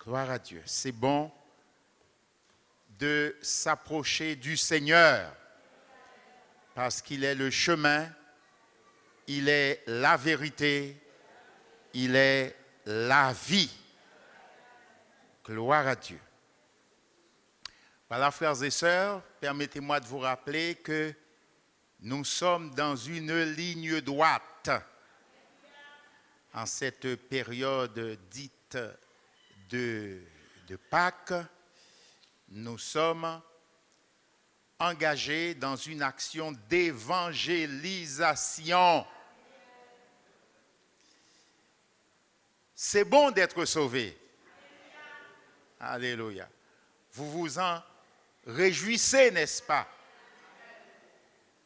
Gloire à Dieu. C'est bon de s'approcher du Seigneur parce qu'il est le chemin, il est la vérité, il est la vie. Gloire à Dieu. Voilà, frères et sœurs, permettez-moi de vous rappeler que nous sommes dans une ligne droite en cette période dite de Pâques. Nous sommes engagés dans une action d'évangélisation. C'est bon d'être sauvé. Alléluia. Vous vous en réjouissez, n'est-ce pas?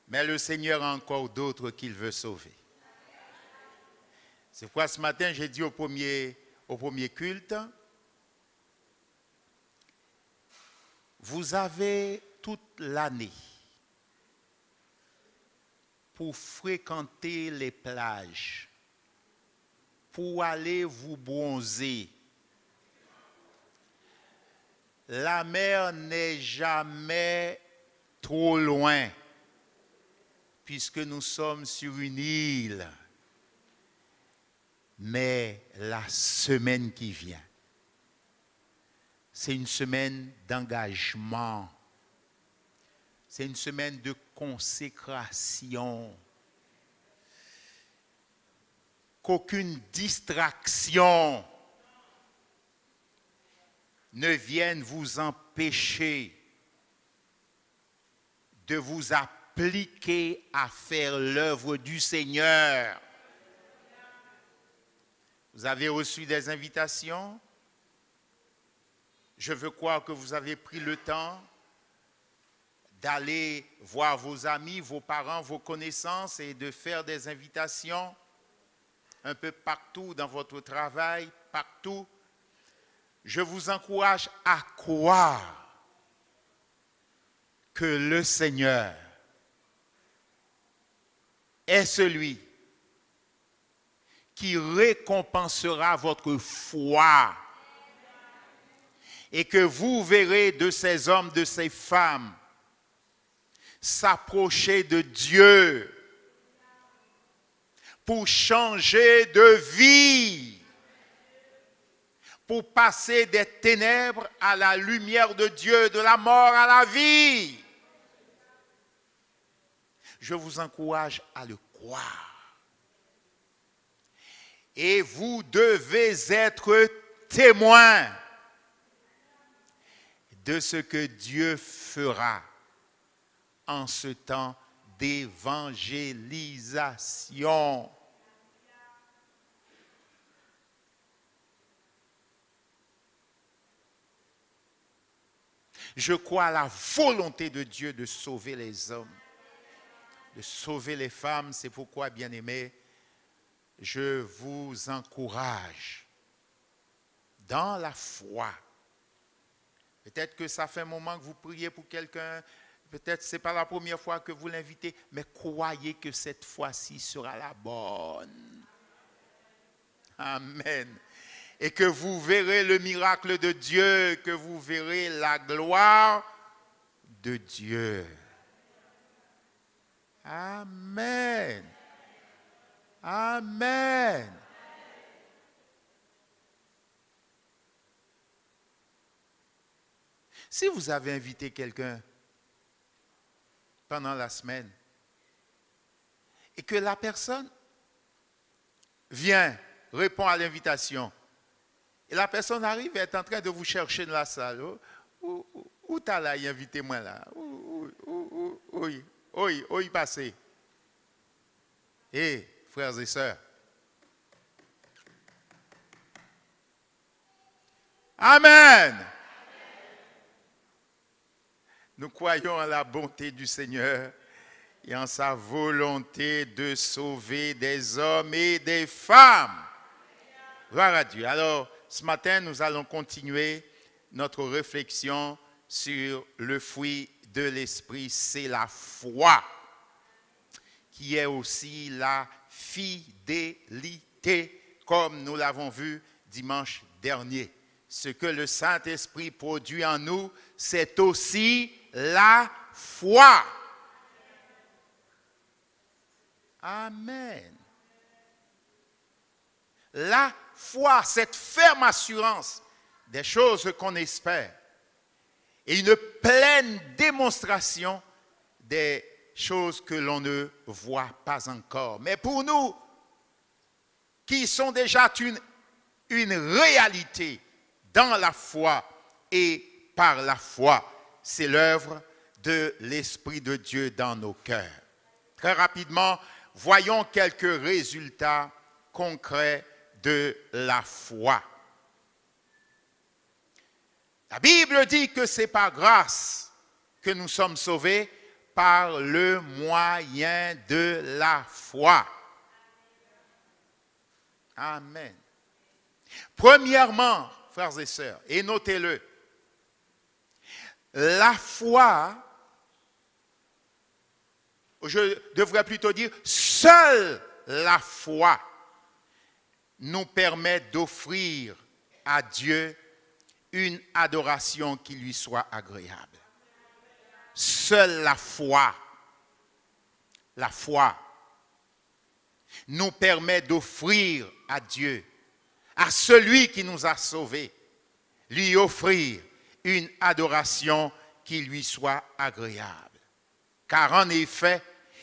Mais le Seigneur a encore d'autres qu'il veut sauver. C'est pourquoi ce matin, j'ai dit au premier culte, vous avez toute l'année pour fréquenter les plages, pour aller vous bronzer. La mer n'est jamais trop loin, puisque nous sommes sur une île. Mais la semaine qui vient, c'est une semaine d'engagement. C'est une semaine de consécration. Qu'aucune distraction ne vienne vous empêcher de vous appliquer à faire l'œuvre du Seigneur. Vous avez reçu des invitations. Je veux croire que vous avez pris le temps d'aller voir vos amis, vos parents, vos connaissances et de faire des invitations un peu partout dans votre travail, partout. Je vous encourage à croire que le Seigneur est celui qui récompensera votre foi et que vous verrez de ces hommes, de ces femmes s'approcher de Dieu pour changer de vie, pour passer des ténèbres à la lumière de Dieu, de la mort à la vie. Je vous encourage à le croire. Et vous devez être témoins de ce que Dieu fera en ce temps d'évangélisation. Je crois à la volonté de Dieu de sauver les hommes, de sauver les femmes. C'est pourquoi, bien-aimés, je vous encourage dans la foi. Peut-être que ça fait un moment que vous priez pour quelqu'un, peut-être que ce n'est pas la première fois que vous l'invitez, mais croyez que cette fois-ci sera la bonne. Amen. Et que vous verrez le miracle de Dieu, que vous verrez la gloire de Dieu. Amen. Amen. Si vous avez invité quelqu'un pendant la semaine et que la personne vient, répond à l'invitation, et la personne arrive et est en train de vous chercher dans la salle, où t'as là, invitez-moi là, où y passer? Et frères et sœurs, amen. Nous croyons en la bonté du Seigneur et en sa volonté de sauver des hommes et des femmes. Gloire à Dieu. Alors, ce matin, nous allons continuer notre réflexion sur le fruit de l'esprit. C'est la foi, qui est aussi la fidélité, comme nous l'avons vu dimanche dernier. ce que le Saint-Esprit produit en nous, c'est aussi la foi. Amen. La foi, cette ferme assurance des choses qu'on espère et une pleine démonstration des choses que l'on ne voit pas encore. Mais pour nous, qui sont déjà une réalité dans la foi et par la foi, c'est l'œuvre de l'Esprit de Dieu dans nos cœurs. Très rapidement, voyons quelques résultats concrets de la foi. La Bible dit que c'est par grâce que nous sommes sauvés par le moyen de la foi. Amen. Premièrement, frères et sœurs, et notez-le, la foi, je devrais plutôt dire, seule la foi nous permet d'offrir à Dieu une adoration qui lui soit agréable. Seule la foi nous permet d'offrir à Dieu, à celui qui nous a sauvés, lui offrir une adoration qui lui soit agréable. Car en effet,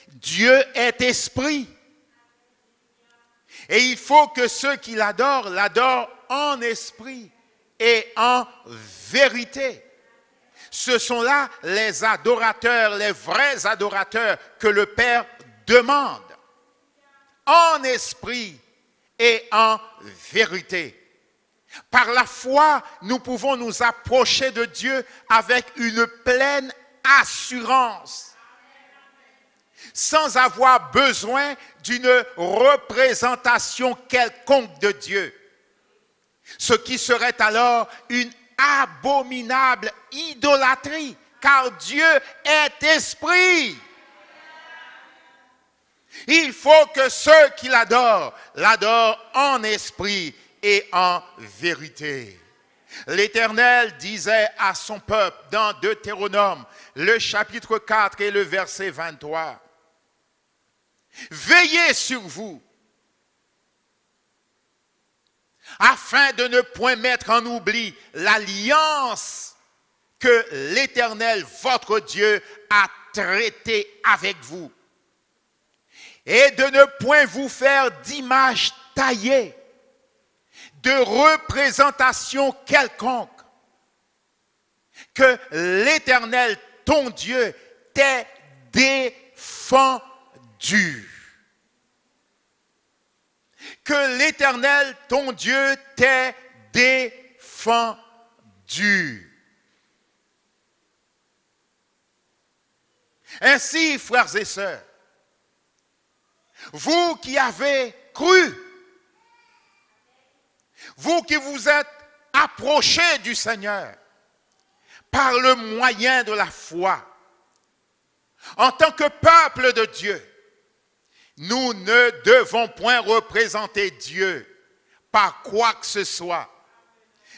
Dieu est esprit. Et il faut que ceux qui l'adorent, l'adorent en esprit et en vérité. Ce sont là les adorateurs, les vrais adorateurs que le Père demande. En esprit et en vérité. Par la foi, nous pouvons nous approcher de Dieu avec une pleine assurance, sans avoir besoin d'une représentation quelconque de Dieu. Ce qui serait alors une abominable idolâtrie, car Dieu est esprit. Il faut que ceux qui l'adorent, l'adorent en esprit et en vérité. L'Éternel disait à son peuple dans Deutéronome, le chapitre 4 et le verset 23, « Veillez sur vous, afin de ne point mettre en oubli l'alliance que l'Éternel, votre Dieu, a traitée avec vous, et de ne point vous faire d'image taillée, de représentation quelconque, que l'Éternel, ton Dieu, t'ait défendu. Que l'Éternel, ton Dieu, t'ait défendu. Ainsi, frères et sœurs, vous qui avez cru, vous qui vous êtes approchés du Seigneur par le moyen de la foi, en tant que peuple de Dieu, nous ne devons point représenter Dieu par quoi que ce soit,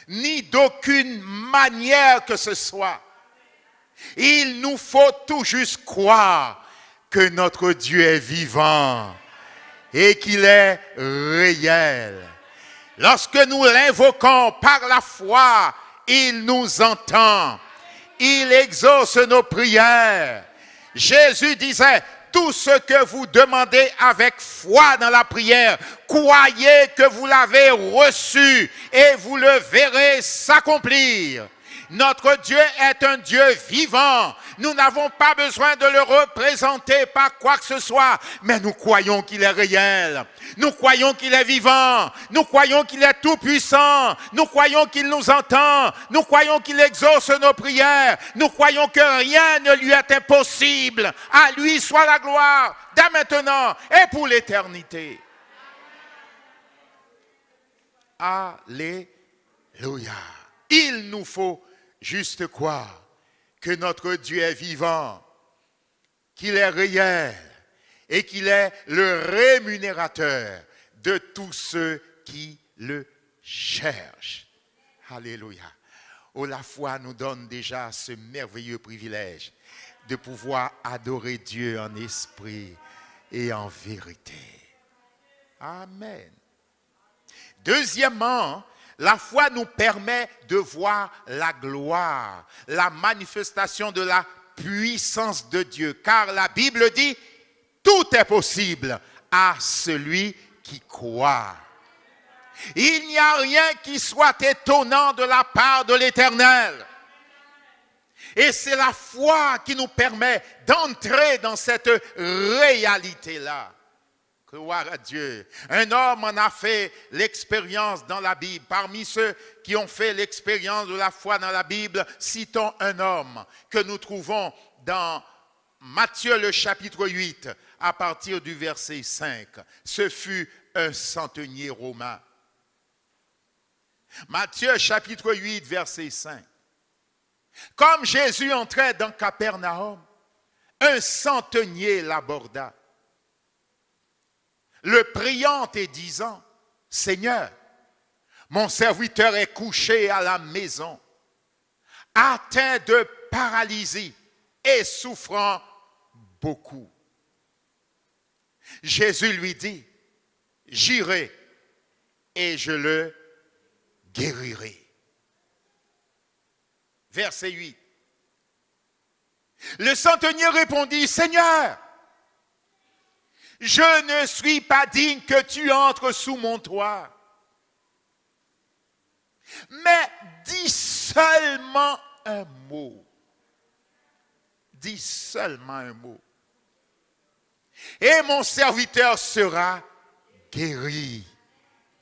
ni d'aucune manière que ce soit. Il nous faut tout juste croire que notre Dieu est vivant et qu'il est réel. Lorsque nous l'invoquons par la foi, il nous entend. Il exauce nos prières. Jésus disait, tout ce que vous demandez avec foi dans la prière, croyez que vous l'avez reçu et vous le verrez s'accomplir. Notre Dieu est un Dieu vivant. Nous n'avons pas besoin de le représenter par quoi que ce soit, mais nous croyons qu'il est réel. Nous croyons qu'il est vivant. Nous croyons qu'il est tout-puissant. Nous croyons qu'il nous entend. Nous croyons qu'il exauce nos prières. Nous croyons que rien ne lui est impossible. À lui soit la gloire, dès maintenant et pour l'éternité. Alléluia. Il nous faut juste croire que notre Dieu est vivant, qu'il est réel et qu'il est le rémunérateur de tous ceux qui le cherchent. Alléluia. Oh, la foi nous donne déjà ce merveilleux privilège de pouvoir adorer Dieu en esprit et en vérité. Amen. Deuxièmement, la foi nous permet de voir la gloire, la manifestation de la puissance de Dieu. Car la Bible dit, tout est possible à celui qui croit. Il n'y a rien qui soit étonnant de la part de l'Éternel. Et c'est la foi qui nous permet d'entrer dans cette réalité-là. Gloire à Dieu. Un homme en a fait l'expérience dans la Bible. Parmi ceux qui ont fait l'expérience de la foi dans la Bible, citons un homme que nous trouvons dans Matthieu le chapitre 8, à partir du verset 5. Ce fut un centenier romain. Matthieu chapitre 8, verset 5. Comme Jésus entrait dans Capernaum, un centenier l'aborda, le priant et disant, « Seigneur, mon serviteur est couché à la maison, atteint de paralysie et souffrant beaucoup. » Jésus lui dit, « J'irai et je le guérirai. » Verset 8. Le centenier répondit, « Seigneur, je ne suis pas digne que tu entres sous mon toit. Mais dis seulement un mot. Dis seulement un mot. Et mon serviteur sera guéri.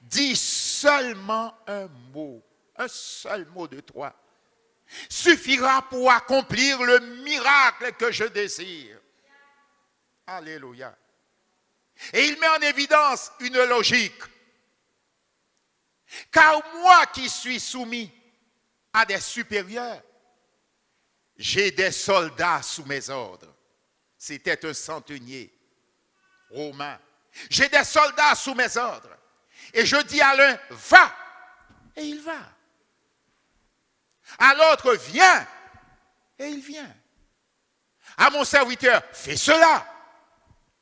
Dis seulement un mot. Un seul mot de toi suffira pour accomplir le miracle que je désire. » Alléluia. Et il met en évidence une logique. Car moi qui suis soumis à des supérieurs, j'ai des soldats sous mes ordres. C'était un centenier romain. J'ai des soldats sous mes ordres. Et je dis à l'un, va, et il va. À l'autre, viens, et il vient. À mon serviteur, fais cela,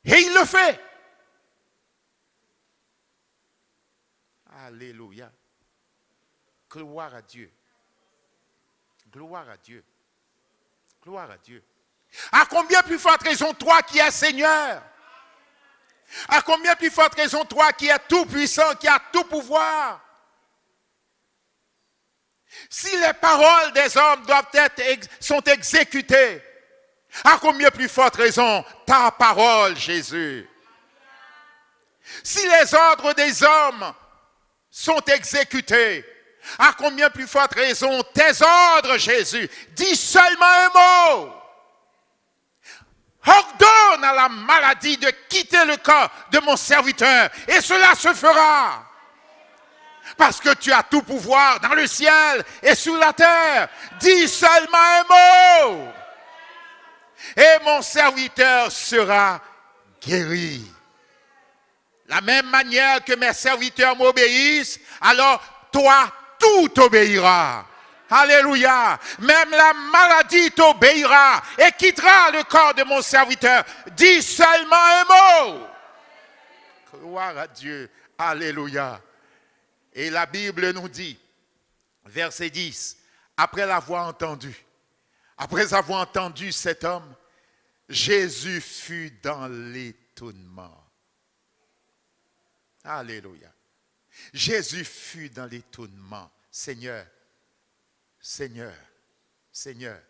et il le fait. Alléluia. Gloire à Dieu. Gloire à Dieu. Gloire à Dieu. À combien plus forte raison toi qui es Seigneur? À combien plus forte raison toi qui es tout puissant, qui as tout pouvoir? Si les paroles des hommes sont exécutées, à combien plus forte raison ta parole, Jésus? Si les ordres des hommes sont exécutés, à combien plus forte raison tes ordres, Jésus? Dis seulement un mot. Ordonne à la maladie de quitter le corps de mon serviteur, et cela se fera. Parce que tu as tout pouvoir dans le ciel et sur la terre. Dis seulement un mot. Et mon serviteur sera guéri. La même manière que mes serviteurs m'obéissent, alors toi, tout t'obéira. Alléluia. Même la maladie t'obéira et quittera le corps de mon serviteur. Dis seulement un mot. Gloire à Dieu. Alléluia. Et la Bible nous dit, verset 10, après avoir entendu cet homme, Jésus fut dans l'étonnement. Alléluia. Jésus fut dans l'étonnement. Seigneur, Seigneur, Seigneur,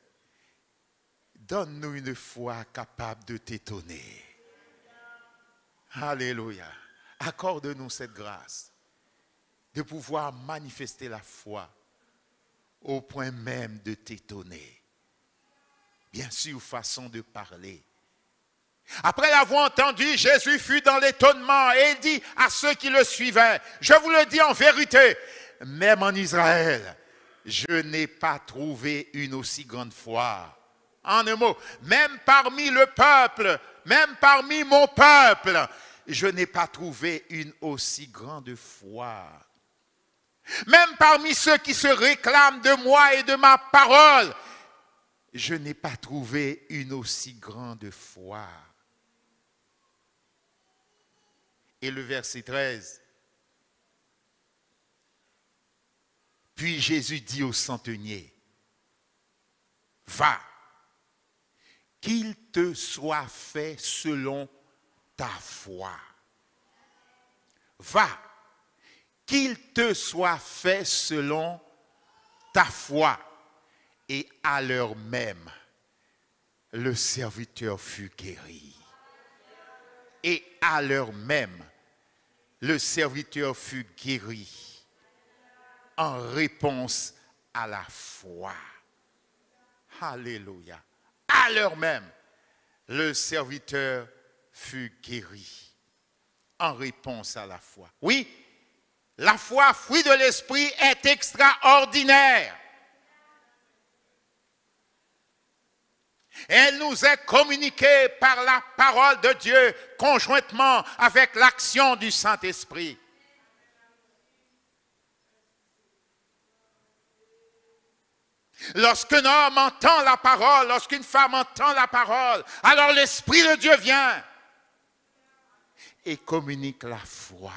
donne-nous une foi capable de t'étonner. Alléluia. Accorde-nous cette grâce de pouvoir manifester la foi au point même de t'étonner. Bien sûr, façon de parler. Après l'avoir entendu, Jésus fut dans l'étonnement et il dit à ceux qui le suivaient, je vous le dis en vérité, même en Israël, je n'ai pas trouvé une aussi grande foi. En un mot, même parmi le peuple, même parmi mon peuple, je n'ai pas trouvé une aussi grande foi. Même parmi ceux qui se réclament de moi et de ma parole, je n'ai pas trouvé une aussi grande foi. Et le verset 13. Puis Jésus dit au centenier, va, qu'il te soit fait selon ta foi. Va, qu'il te soit fait selon ta foi. Et à l'heure même, le serviteur fut guéri. Et à l'heure même, le serviteur fut guéri en réponse à la foi. Alléluia. À l'heure même, le serviteur fut guéri en réponse à la foi. Oui, la foi, fruit de l'esprit, est extraordinaire. Elle nous est communiquée par la parole de Dieu conjointement avec l'action du Saint-Esprit. Lorsqu'un homme entend la parole, lorsqu'une femme entend la parole, alors l'Esprit de Dieu vient et communique la foi.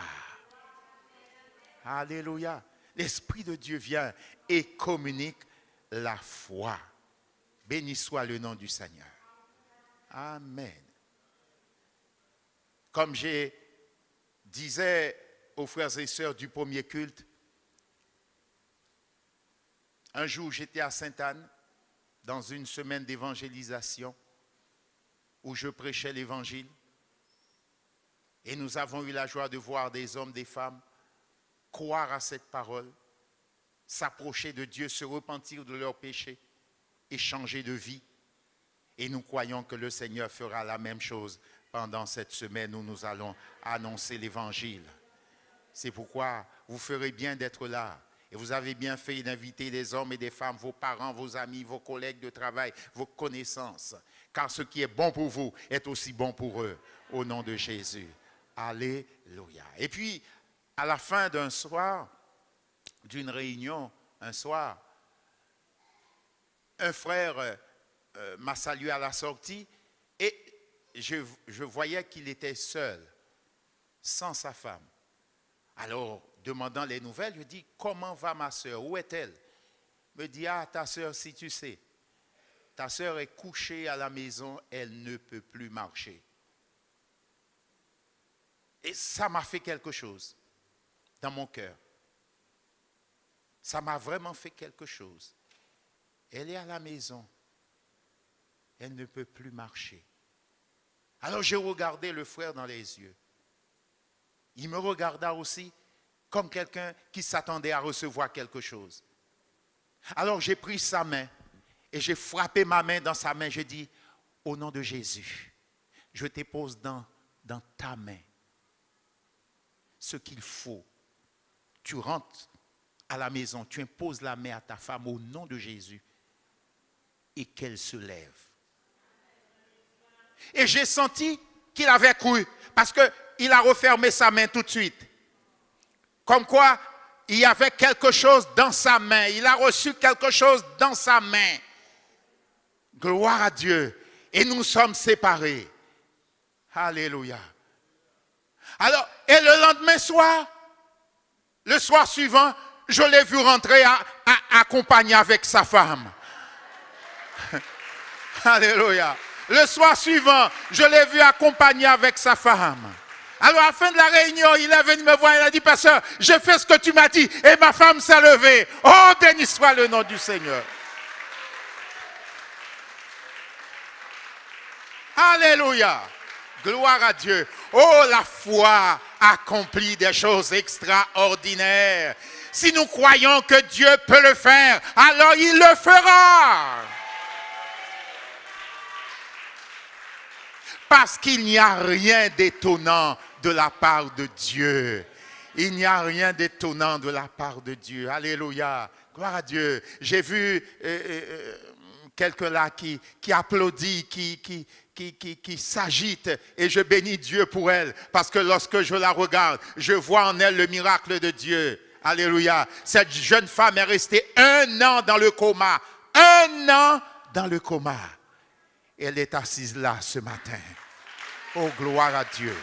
Alléluia. L'Esprit de Dieu vient et communique la foi. Béni soit le nom du Seigneur. Amen. Comme je disais aux frères et sœurs du premier culte, un jour j'étais à Sainte-Anne dans une semaine d'évangélisation où je prêchais l'évangile et nous avons eu la joie de voir des hommes, des femmes croire à cette parole, s'approcher de Dieu, se repentir de leurs péchés et changer de vie. Et nous croyons que le Seigneur fera la même chose pendant cette semaine où nous allons annoncer l'évangile. C'est pourquoi vous ferez bien d'être là. Et vous avez bien fait d'inviter des hommes et des femmes, vos parents, vos amis, vos collègues de travail, vos connaissances. Car ce qui est bon pour vous est aussi bon pour eux. Au nom de Jésus. Alléluia. Et puis, à la fin d'un soir, d'une réunion, un soir, un frère m'a salué à la sortie et je voyais qu'il était seul, sans sa femme. Alors, demandant les nouvelles, je dis, comment va ma soeur? Où est-elle? Me dit, ah, ta soeur, si tu sais, ta soeur est couchée à la maison, elle ne peut plus marcher. Et ça m'a fait quelque chose dans mon cœur. Ça m'a vraiment fait quelque chose. Elle est à la maison. Elle ne peut plus marcher. Alors j'ai regardé le frère dans les yeux. Il me regarda aussi comme quelqu'un qui s'attendait à recevoir quelque chose. Alors j'ai pris sa main et j'ai frappé ma main dans sa main. J'ai dit, au nom de Jésus, je dépose dans ta main ce qu'il faut. Tu rentres à la maison, tu imposes la main à ta femme au nom de Jésus et qu'elle se lève. Et j'ai senti qu'il avait cru parce qu'il a refermé sa main tout de suite. Comme quoi, il y avait quelque chose dans sa main. Il a reçu quelque chose dans sa main. Gloire à Dieu. Et nous sommes séparés. Alléluia. Alors, et le lendemain soir, le soir suivant, je l'ai vu rentrer accompagné avec sa femme. Alléluia. Le soir suivant, je l'ai vu accompagné avec sa femme. Alors à la fin de la réunion, il est venu me voir, il a dit, pasteur, j'ai fait ce que tu m'as dit et ma femme s'est levée. Oh, béni soit le nom du Seigneur. Alléluia. Gloire à Dieu. Oh, la foi accomplit des choses extraordinaires. Si nous croyons que Dieu peut le faire, alors il le fera. Parce qu'il n'y a rien d'étonnant de la part de Dieu. Il n'y a rien d'étonnant de la part de Dieu. Alléluia. Gloire à Dieu. J'ai vu quelqu'un là qui applaudit, qui s'agite et je bénis Dieu pour elle. Parce que lorsque je la regarde, je vois en elle le miracle de Dieu. Alléluia. Cette jeune femme est restée 1 an dans le coma. 1 an dans le coma. Elle est assise là ce matin. Oh, gloire à Dieu.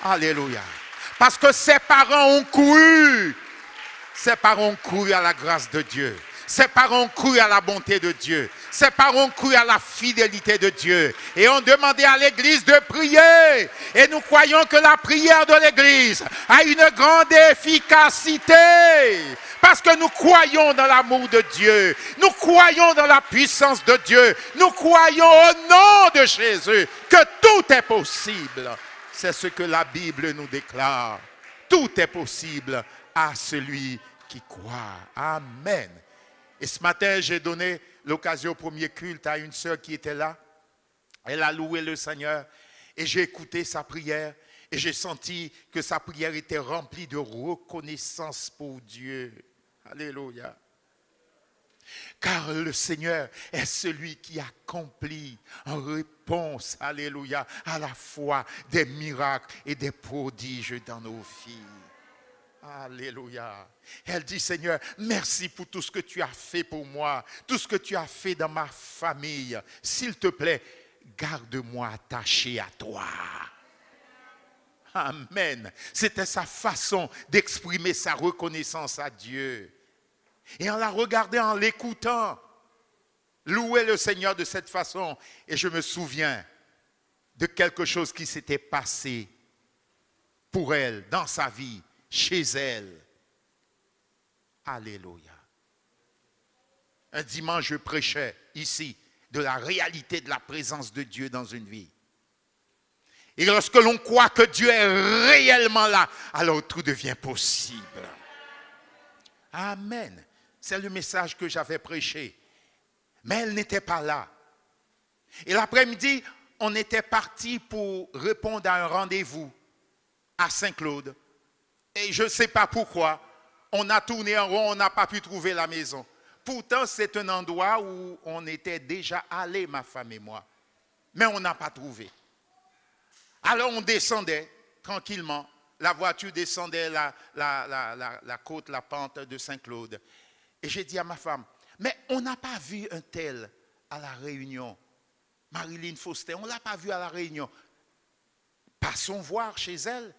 Alléluia. Parce que ses parents ont couru. Ses parents ont couru à la grâce de Dieu. Ses parents ont cru à la bonté de Dieu. Ses parents ont cru à la fidélité de Dieu. Et ont demandé à l'église de prier. Et nous croyons que la prière de l'église a une grande efficacité. Parce que nous croyons dans l'amour de Dieu. Nous croyons dans la puissance de Dieu. Nous croyons au nom de Jésus que tout est possible. C'est ce que la Bible nous déclare. Tout est possible à celui qui croit. Amen. Et ce matin, j'ai donné l'occasion au premier culte à une sœur qui était là. Elle a loué le Seigneur et j'ai écouté sa prière et j'ai senti que sa prière était remplie de reconnaissance pour Dieu. Alléluia. Car le Seigneur est celui qui accomplit en réponse, alléluia, à la fois des miracles et des prodiges dans nos vies. Alléluia. Elle dit, Seigneur, merci pour tout ce que tu as fait pour moi, tout ce que tu as fait dans ma famille. S'il te plaît, garde-moi attaché à toi. Amen. C'était sa façon d'exprimer sa reconnaissance à Dieu. Et en la regardant, en l'écoutant, louer le Seigneur de cette façon. Et je me souviens de quelque chose qui s'était passé pour elle, dans sa vie, chez elle. Alléluia. Un dimanche, je prêchais ici de la réalité de la présence de Dieu dans une vie. Et lorsque l'on croit que Dieu est réellement là, alors tout devient possible. Amen. C'est le message que j'avais prêché. Mais elle n'était pas là. Et l'après-midi, on était parti pour répondre à un rendez-vous à Saint-Claude. Et je ne sais pas pourquoi, on a tourné en rond, on n'a pas pu trouver la maison. Pourtant, c'est un endroit où on était déjà allés, ma femme et moi. Mais on n'a pas trouvé. Alors on descendait tranquillement. La voiture descendait la côte, la pente de Saint-Claude. Et j'ai dit à ma femme, mais on n'a pas vu un tel à la Réunion. Marilyn Foster, on ne l'a pas vu à la Réunion. Passons voir chez elle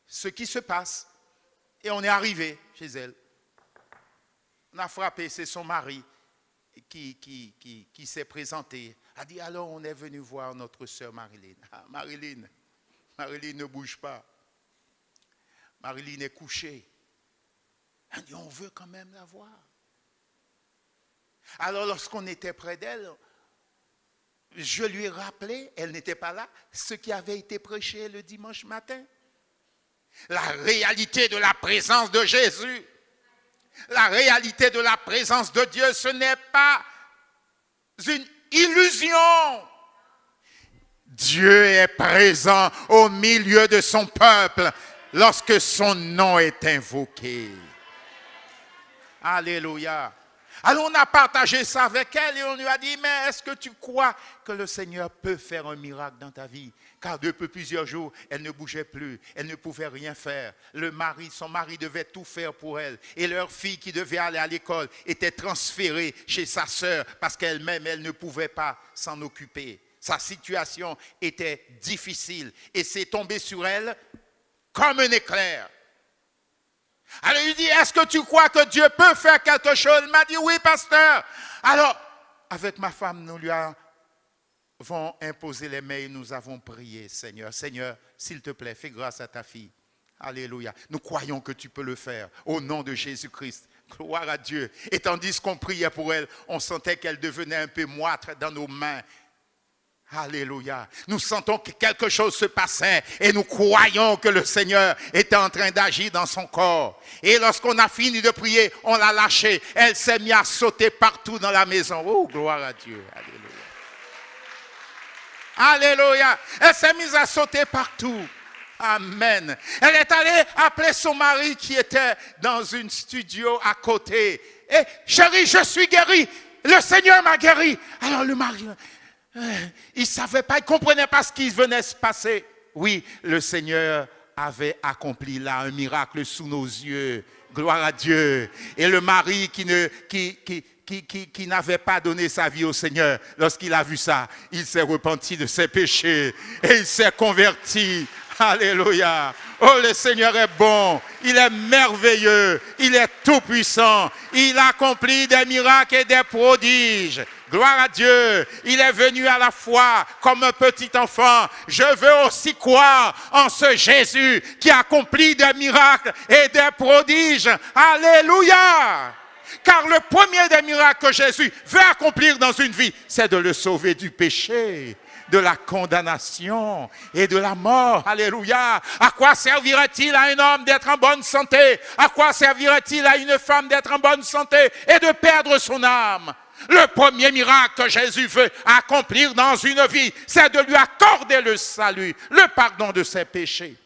ce qui se passe. Et on est arrivé chez elle. On a frappé, c'est son mari qui s'est présenté. A dit, alors on est venu voir notre sœur Marilyn. Ah, Marilyn ne bouge pas. Marilyn est couchée. Elle dit, on veut quand même la voir. Alors lorsqu'on était près d'elle, je lui ai rappelé, elle n'était pas là, ce qui avait été prêché le dimanche matin. La réalité de la présence de Jésus. La réalité de la présence de Dieu, ce n'est pas une illusion. Dieu est présent au milieu de son peuple lorsque son nom est invoqué. Alléluia. Alors on a partagé ça avec elle et on lui a dit, mais est-ce que tu crois que le Seigneur peut faire un miracle dans ta vie? Car depuis plusieurs jours, elle ne bougeait plus, elle ne pouvait rien faire. Son mari devait tout faire pour elle. Et leur fille qui devait aller à l'école était transférée chez sa sœur parce qu'elle-même, elle ne pouvait pas s'en occuper. Sa situation était difficile et c'est tombé sur elle comme un éclair. Alors il dit, est-ce que tu crois que Dieu peut faire quelque chose? Il m'a dit, oui, pasteur. Alors, avec ma femme, nous lui avons imposé les mains et nous avons prié, Seigneur. Seigneur, s'il te plaît, fais grâce à ta fille. Alléluia. Nous croyons que tu peux le faire au nom de Jésus-Christ. Gloire à Dieu. Et tandis qu'on priait pour elle, on sentait qu'elle devenait un peu moite dans nos mains. Alléluia. Nous sentons que quelque chose se passait et nous croyons que le Seigneur était en train d'agir dans son corps. Et lorsqu'on a fini de prier, on l'a lâchée. Elle s'est mise à sauter partout dans la maison. Oh, gloire à Dieu. Alléluia. Alléluia. Elle s'est mise à sauter partout. Amen. Elle est allée appeler son mari qui était dans une studio à côté. Et chérie, je suis guéri. Le Seigneur m'a guéri. Alors le mari... il ne savait pas, il ne comprenait pas ce qui venait se passer. Oui, le Seigneur avait accompli là un miracle sous nos yeux. Gloire à Dieu. Et le mari qui n'avait pas donné sa vie au Seigneur, lorsqu'il a vu ça, il s'est repenti de ses péchés et il s'est converti. Alléluia. Oh, le Seigneur est bon, il est merveilleux, il est tout-puissant, il accomplit des miracles et des prodiges. Gloire à Dieu, il est venu à la foi comme un petit enfant. Je veux aussi croire en ce Jésus qui accomplit des miracles et des prodiges. Alléluia! Car le premier des miracles que Jésus veut accomplir dans une vie, c'est de le sauver du péché, de la condamnation et de la mort. Alléluia. À quoi servirait-il à un homme d'être en bonne santé? À quoi servirait-il à une femme d'être en bonne santé et de perdre son âme? Le premier miracle que Jésus veut accomplir dans une vie, c'est de lui accorder le salut, le pardon de ses péchés.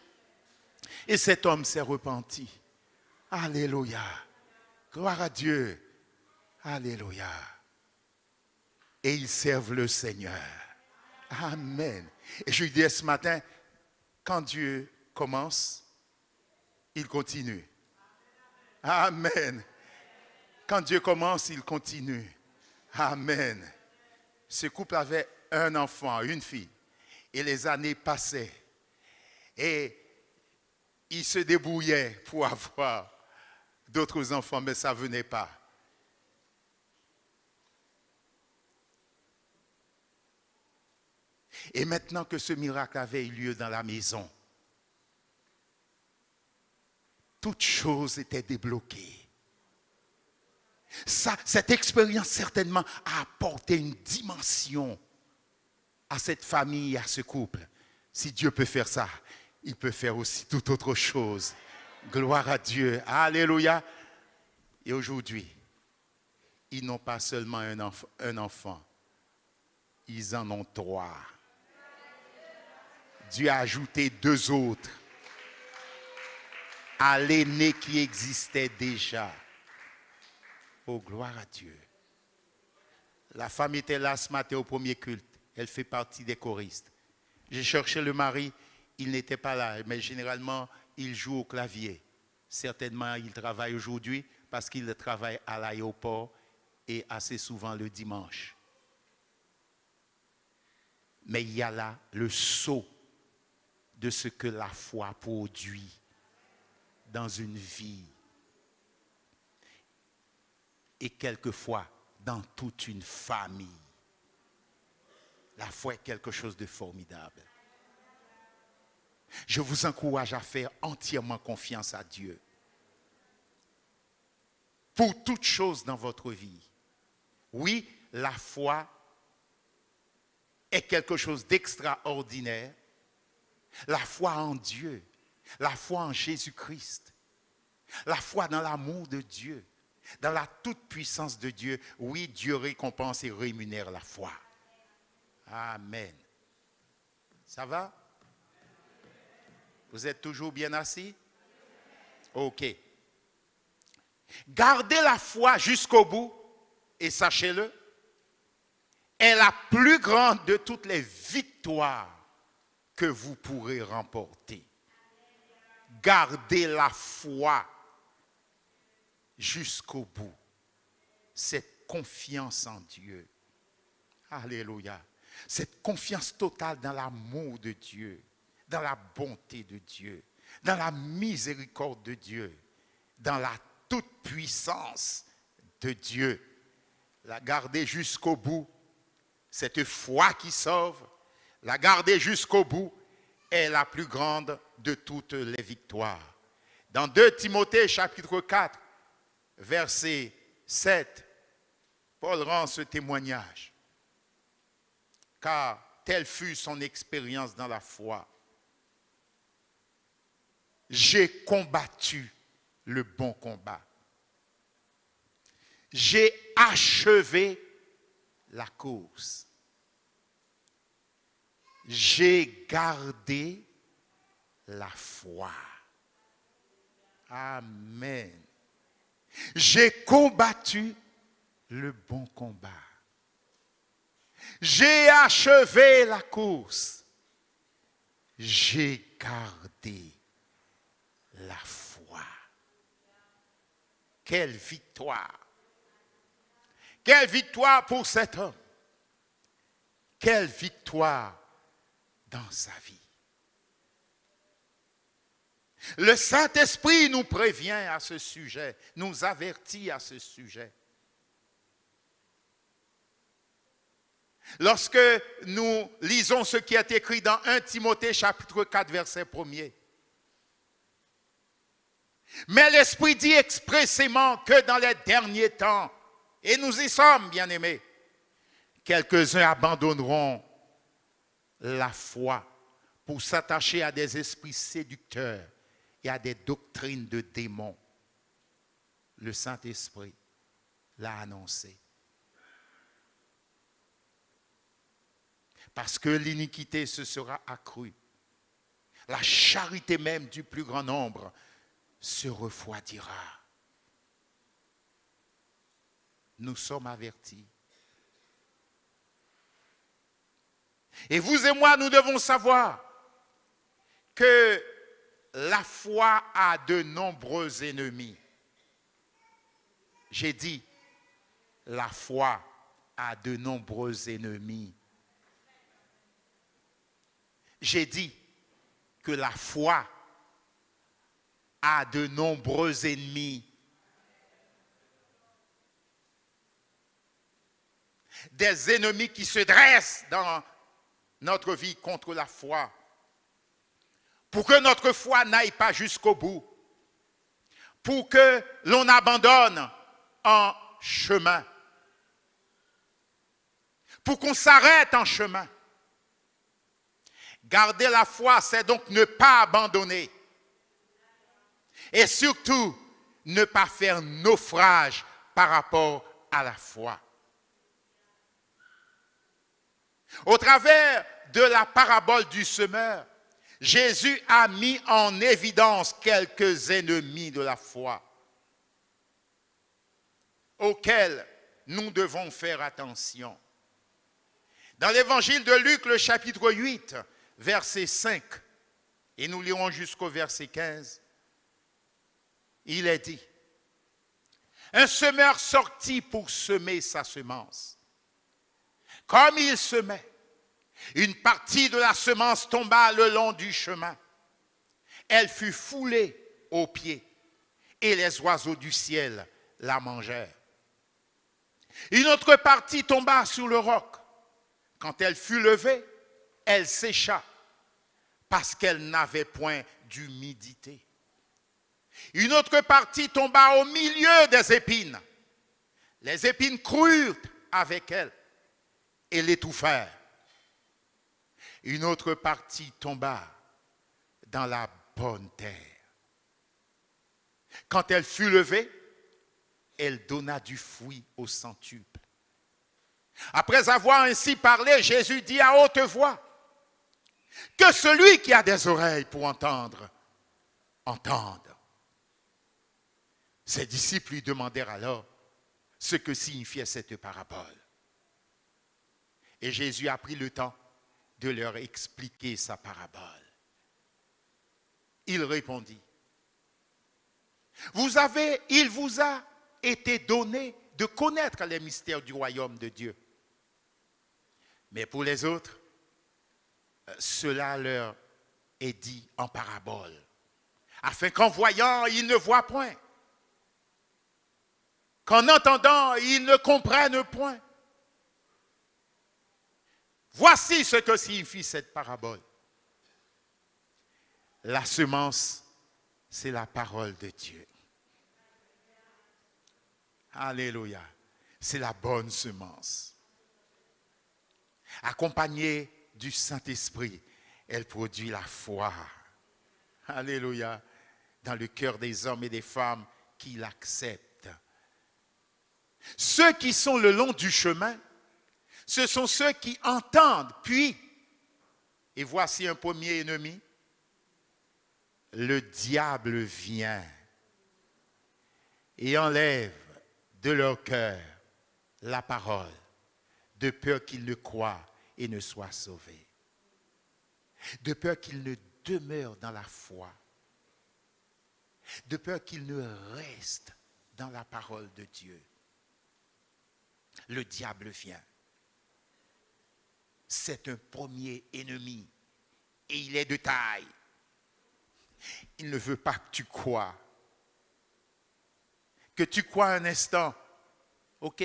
Et cet homme s'est repenti. Alléluia. Gloire à Dieu. Alléluia. Et ils servent le Seigneur. Amen. Et je lui dis ce matin, quand Dieu commence, il continue. Amen. Quand Dieu commence, il continue. Amen. Ce couple avait un enfant, une fille. Et les années passaient. Et il se débrouillait pour avoir d'autres enfants, mais ça ne venait pas. Et maintenant que ce miracle avait eu lieu dans la maison, toute chose était débloquée. Cette expérience certainement a apporté une dimension à cette famille, à ce couple. Si Dieu peut faire ça, il peut faire aussi toute autre chose. Gloire à Dieu. Alléluia. Et aujourd'hui, ils n'ont pas seulement un enfant, ils en ont 3. Dieu a ajouté 2 autres à l'aîné qui existait déjà. Oh, gloire à Dieu. La femme était là ce matin au premier culte. Elle fait partie des choristes. J'ai cherché le mari, il n'était pas là, mais généralement, il joue au clavier. Certainement, il travaille aujourd'hui parce qu'il travaille à l'aéroport et assez souvent le dimanche. Mais il y a là le sceau de ce que la foi produit dans une vie. Et quelquefois dans toute une famille. La foi est quelque chose de formidable. Je vous encourage à faire entièrement confiance à Dieu. Pour toute chose dans votre vie. Oui, la foi est quelque chose d'extraordinaire. La foi en Dieu, la foi en Jésus-Christ, la foi dans l'amour de Dieu, dans la toute-puissance de Dieu. Oui, Dieu récompense et rémunère la foi. Amen. Ça va? Vous êtes toujours bien assis? Ok. Gardez la foi jusqu'au bout et sachez-le, est la plus grande de toutes les victoires que vous pourrez remporter. Gardez la foi jusqu'au bout. Cette confiance en Dieu. Alléluia. Cette confiance totale dans l'amour de Dieu, dans la bonté de Dieu, dans la miséricorde de Dieu, dans la toute-puissance de Dieu. La garder jusqu'au bout. Cette foi qui sauve, la garder jusqu'au bout est la plus grande de toutes les victoires. Dans 2 Timothée chapitre 4, verset 7, Paul rend ce témoignage. Car telle fut son expérience dans la foi. J'ai combattu le bon combat. J'ai achevé la course. J'ai gardé la foi. Amen. J'ai combattu le bon combat. J'ai achevé la course. J'ai gardé la foi. Quelle victoire! Quelle victoire pour cet homme! Quelle victoire dans sa vie! Le Saint-Esprit nous prévient à ce sujet, nous avertit à ce sujet. Lorsque nous lisons ce qui est écrit dans 1 Timothée chapitre 4 verset 1er. Mais l'Esprit dit expressément que dans les derniers temps, et nous y sommes, bien-aimés, quelques-uns abandonneront la foi pour s'attacher à des esprits séducteurs et à des doctrines de démons. Le Saint-Esprit l'a annoncé. Parce que l'iniquité se sera accrue. La charité même du plus grand nombre se refroidira. Nous sommes avertis. Et vous et moi, nous devons savoir que la foi a de nombreux ennemis. J'ai dit, la foi a de nombreux ennemis. J'ai dit que la foi a de nombreux ennemis. Des ennemis qui se dressent dans notre vie contre la foi. Pour que notre foi n'aille pas jusqu'au bout. Pour que l'on abandonne en chemin. Pour qu'on s'arrête en chemin. Garder la foi, c'est donc ne pas abandonner. Et surtout, ne pas faire naufrage par rapport à la foi. Au travers de la parabole du semeur, Jésus a mis en évidence quelques ennemis de la foi auxquels nous devons faire attention. Dans l'évangile de Luc, le chapitre 8, verset 5, et nous lirons jusqu'au verset 15, il est dit, un semeur sortit pour semer sa semence. Comme il semait, une partie de la semence tomba le long du chemin. Elle fut foulée aux pieds et les oiseaux du ciel la mangèrent. Une autre partie tomba sur le roc. Quand elle fut levée, elle sécha parce qu'elle n'avait point d'humidité. Une autre partie tomba au milieu des épines. Les épines crurent avec elle et l'étouffèrent. Une autre partie tomba dans la bonne terre. Quand elle fut levée, elle donna du fruit au centuple. Après avoir ainsi parlé, Jésus dit à haute voix, que celui qui a des oreilles pour entendre, entende. Ses disciples lui demandèrent alors ce que signifiait cette parabole. Et Jésus a pris le temps de leur expliquer sa parabole. Il répondit, il vous a été donné de connaître les mystères du royaume de Dieu. Mais pour les autres, cela leur est dit en parabole, afin qu'en voyant, ils ne voient point, qu'en entendant, ils ne comprennent point. Voici ce que signifie cette parabole. La semence, c'est la parole de Dieu. Alléluia. C'est la bonne semence. Accompagnée du Saint-Esprit, elle produit la foi. Alléluia. Dans le cœur des hommes et des femmes qui l'acceptent. Ceux qui sont le long du chemin, ce sont ceux qui entendent, puis, et voici un premier ennemi, le diable vient et enlève de leur cœur la parole, de peur qu'ils ne croient et ne soient sauvés, de peur qu'ils ne demeurent dans la foi. de peur qu'il ne reste dans la parole de Dieu. Le diable vient. C'est un premier ennemi et il est de taille. Il ne veut pas que tu crois. Que tu crois un instant. Ok,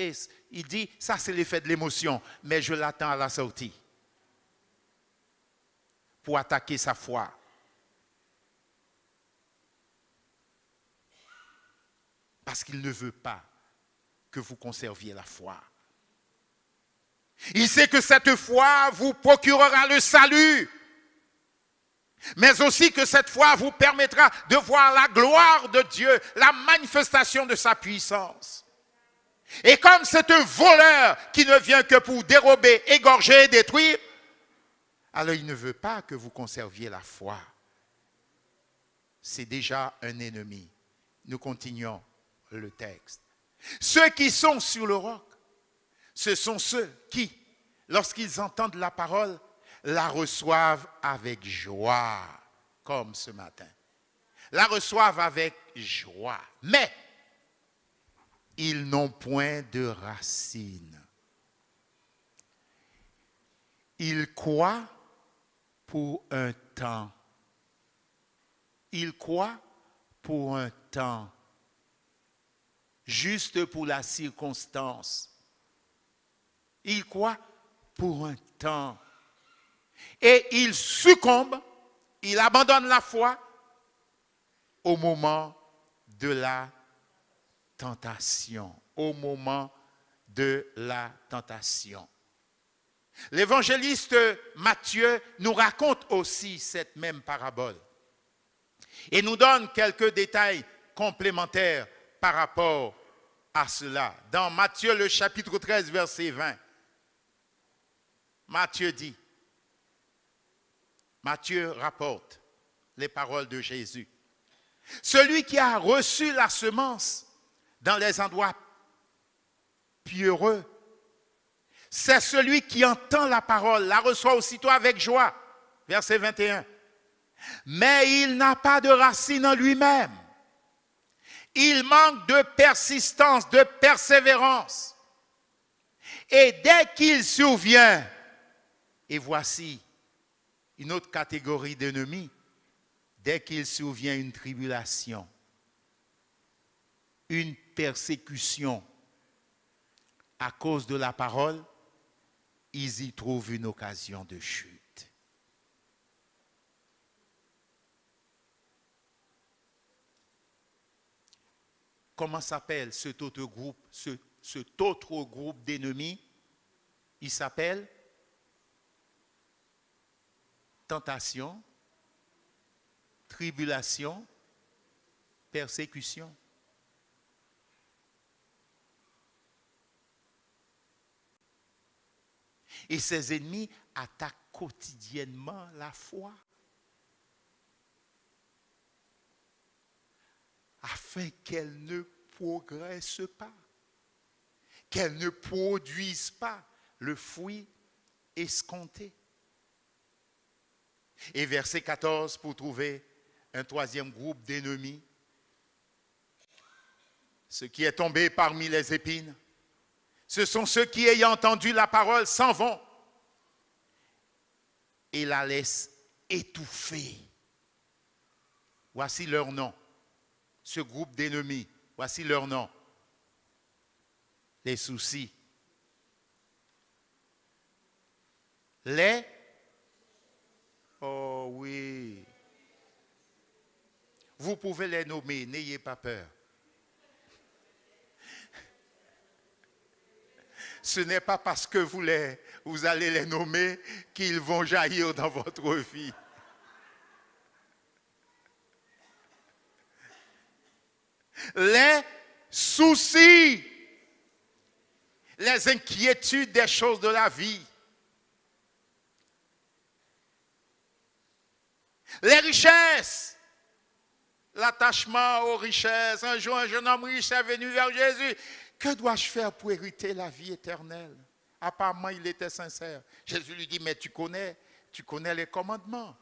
il dit, ça c'est l'effet de l'émotion, mais je l'attends à la sortie pour attaquer sa foi. Parce qu'il ne veut pas que vous conserviez la foi. Il sait que cette foi vous procurera le salut, mais aussi que cette foi vous permettra de voir la gloire de Dieu, la manifestation de sa puissance. Et comme c'est un voleur qui ne vient que pour dérober, égorger, détruire, alors il ne veut pas que vous conserviez la foi. C'est déjà un ennemi. Nous continuons le texte. Ceux qui sont sur le roc, ce sont ceux qui, lorsqu'ils entendent la parole, la reçoivent avec joie, comme ce matin. La reçoivent avec joie. Mais ils n'ont point de racines. Ils croient pour un temps. Ils croient pour un temps. Juste pour la circonstance. Ils croient pour un temps. Et ils succombent, ils abandonnent la foi au moment de la tentation. Au moment de la tentation. L'évangéliste Matthieu nous raconte aussi cette même parabole et nous donne quelques détails complémentaires par rapport à cela. Dans Matthieu le chapitre 13, verset 20, Matthieu rapporte les paroles de Jésus. Celui qui a reçu la semence dans les endroits pierreux, c'est celui qui entend la parole, la reçoit aussitôt avec joie. Verset 21. Mais il n'a pas de racine en lui-même. Il manque de persistance, de persévérance. Et dès qu'il survient, et voici une autre catégorie d'ennemis, dès qu'il survient une tribulation, une persécution à cause de la parole, ils y trouvent une occasion de chute. Comment s'appelle cet autre groupe, cet autre groupe d'ennemis? Il s'appelle tentation, tribulation, persécution. Et ses ennemis attaquent quotidiennement la foi afin qu'elle ne progresse pas, qu'elle ne produise pas le fruit escompté. Et verset 14, pour trouver un troisième groupe d'ennemis, ce qui est tombé parmi les épines, ce sont ceux qui, ayant entendu la parole, s'en vont et la laissent étouffer. Voici leur nom. Ce groupe d'ennemis, voici leur nom. Les soucis. Oh oui. Vous pouvez les nommer, n'ayez pas peur. Ce n'est pas parce que vous allez les nommer qu'ils vont jaillir dans votre vie. Les soucis, les inquiétudes des choses de la vie, les richesses, l'attachement aux richesses. Un jour, un jeune homme riche est venu vers Jésus. Que dois-je faire pour hériter la vie éternelle? Apparemment, il était sincère. Jésus lui dit, mais tu connais les commandements.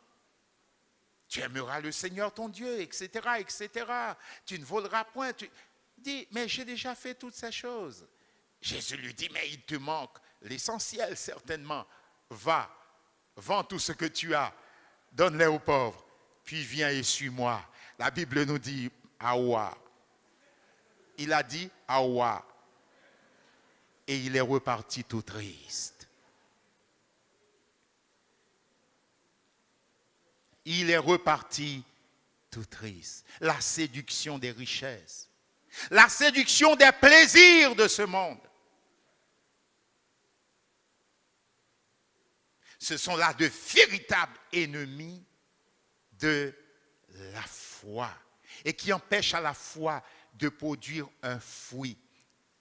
Tu aimeras le Seigneur ton Dieu, etc., etc. Tu ne voleras point. Tu dis, mais j'ai déjà fait toutes ces choses. Jésus lui dit, mais il te manque l'essentiel certainement. Va, vends tout ce que tu as, donne-les aux pauvres, puis viens et suis-moi. La Bible nous dit, Awa. Il a dit, Awa. Et il est reparti tout triste. Il est reparti tout triste. La séduction des richesses. La séduction des plaisirs de ce monde. Ce sont là de véritables ennemis de la foi. Et qui empêchent à la foi de produire un fruit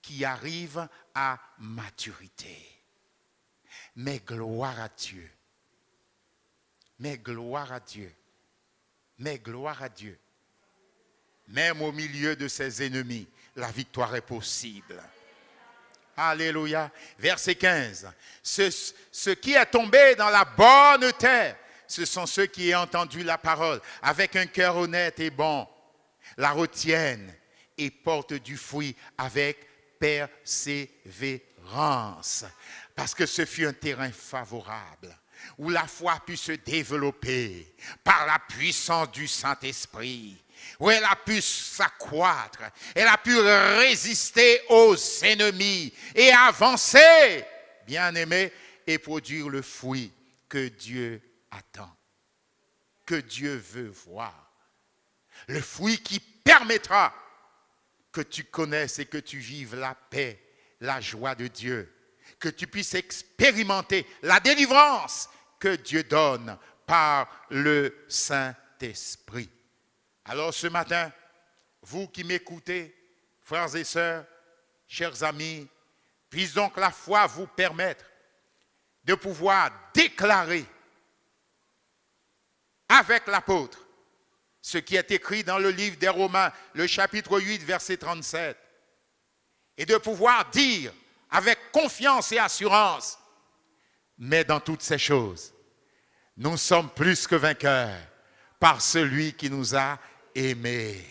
qui arrive à maturité. Mais gloire à Dieu. Mais gloire à Dieu. Mais gloire à Dieu. Même au milieu de ses ennemis, la victoire est possible. Alléluia. Verset 15. Ce qui est tombé dans la bonne terre, ce sont ceux qui ont entendu la parole avec un cœur honnête et bon, la retiennent et portent du fruit avec persévérance. Parce que ce fut un terrain favorable où la foi a pu se développer par la puissance du Saint-Esprit, où elle a pu s'accroître, elle a pu résister aux ennemis et avancer, bien-aimé, et produire le fruit que Dieu attend, que Dieu veut voir. Le fruit qui permettra que tu connaisses et que tu vives la paix, la joie de Dieu, que tu puisses expérimenter la délivrance que Dieu donne par le Saint-Esprit. Alors ce matin, vous qui m'écoutez, frères et sœurs, chers amis, puisse donc la foi vous permettre de pouvoir déclarer avec l'apôtre ce qui est écrit dans le livre des Romains, le chapitre 8, verset 37, et de pouvoir dire avec confiance et assurance, mais dans toutes ces choses, nous sommes plus que vainqueurs par celui qui nous a aimés.